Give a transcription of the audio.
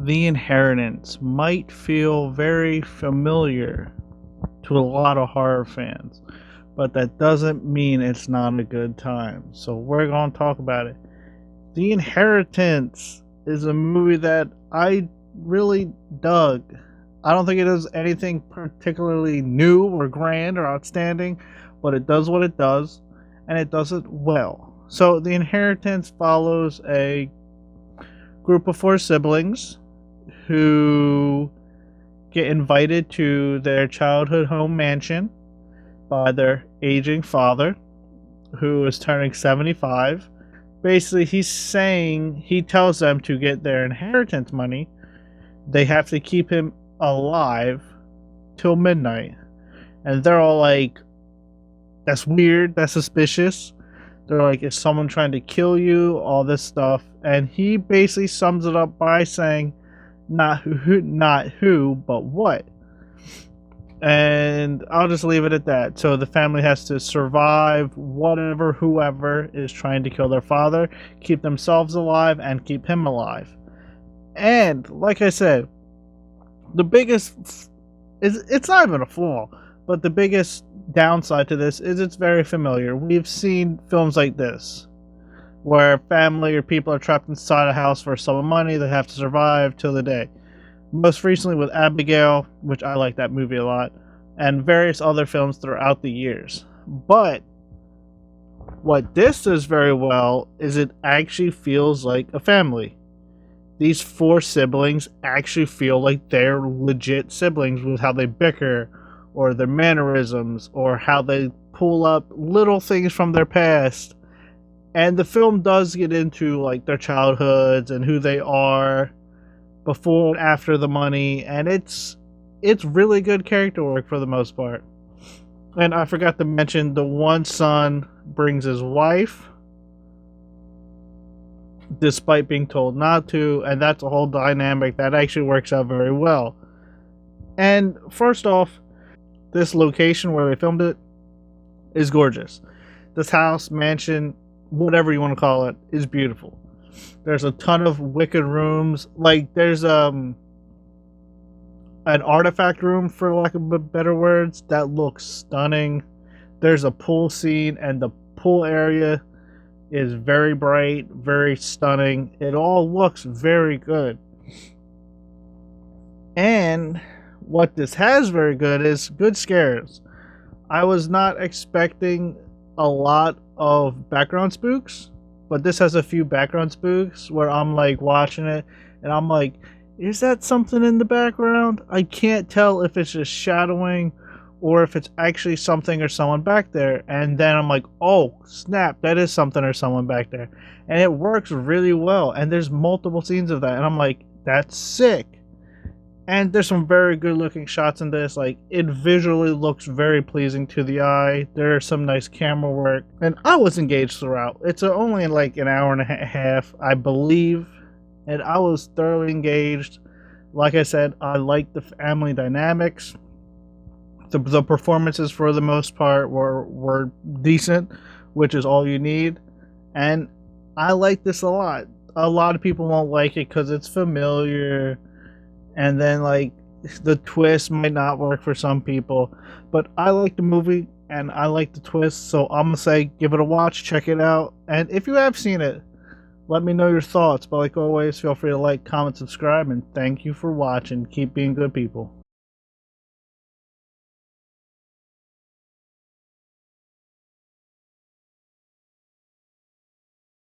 The Inheritance might feel very familiar to a lot of horror fans, but that doesn't mean it's not a good time. So we're going to talk about it. The Inheritance is a movie that I really dug. I don't think it is anything particularly new or grand or outstanding, but it does what it does, and it does it well. So, The Inheritance follows a group of four siblings who get invited to their childhood home mansion by their aging father, who is turning 75. Basically, he tells them to get their inheritance money, they have to keep him alive till midnight. And they're all like, that's weird, that's suspicious. They're like, is someone trying to kill you? All this stuff. And he basically sums it up by saying, not who, but what. And I'll just leave it at that. So the family has to survive whoever is trying to kill their father, keep themselves alive, and keep him alive. And like I said, the biggest it's not even a flaw, but the biggest downside to this is it's very familiar. We've seen films like this where family or people are trapped inside a house for a sum of money they have to survive till the day. Most recently with Abigail, which I like that movie a lot, and various other films throughout the years. But what this does very well is it actually feels like a family. These four siblings actually feel like they're legit siblings with how they bicker, or their mannerisms, or how they pull up little things from their past. And the film does get into like their childhoods and who they are before and after the money, and it's really good character work for the most part. And I forgot to mention, the one son brings his wife despite being told not to, and that's a whole dynamic that actually works out very well. And first off, this location where they filmed it is gorgeous. This house, mansion, whatever you want to call it, is beautiful. There's a ton of wicked rooms. Like, there's an artifact room, for lack of better words, that looks stunning. There's a pool scene, and the pool area is very bright, very stunning. It all looks very good. And what this has very good is good scares. I was not expecting a lot of background spooks, but this has a few background spooks where I'm like watching it and I'm like, is that something in the background? I can't tell if it's just shadowing or if it's actually something or someone back there. And then I'm like, oh snap, that is something or someone back there. And it works really well. And there's multiple scenes of that. And I'm like, that's sick. And there's some very good looking shots in this. Like, it visually looks very pleasing to the eye. There's some nice camera work. And I was engaged throughout. It's only like an hour and a half, I believe. And I was thoroughly engaged. Like I said, I like the family dynamics. The performances, for the most part, were decent, which is all you need. And I like this a lot. A lot of people won't like it because it's familiar. And then, like, the twist might not work for some people. But I like the movie, and I like the twist. So I'm going to say, give it a watch, check it out. And if you have seen it, let me know your thoughts. But like always, feel free to like, comment, subscribe. And thank you for watching. Keep being good people.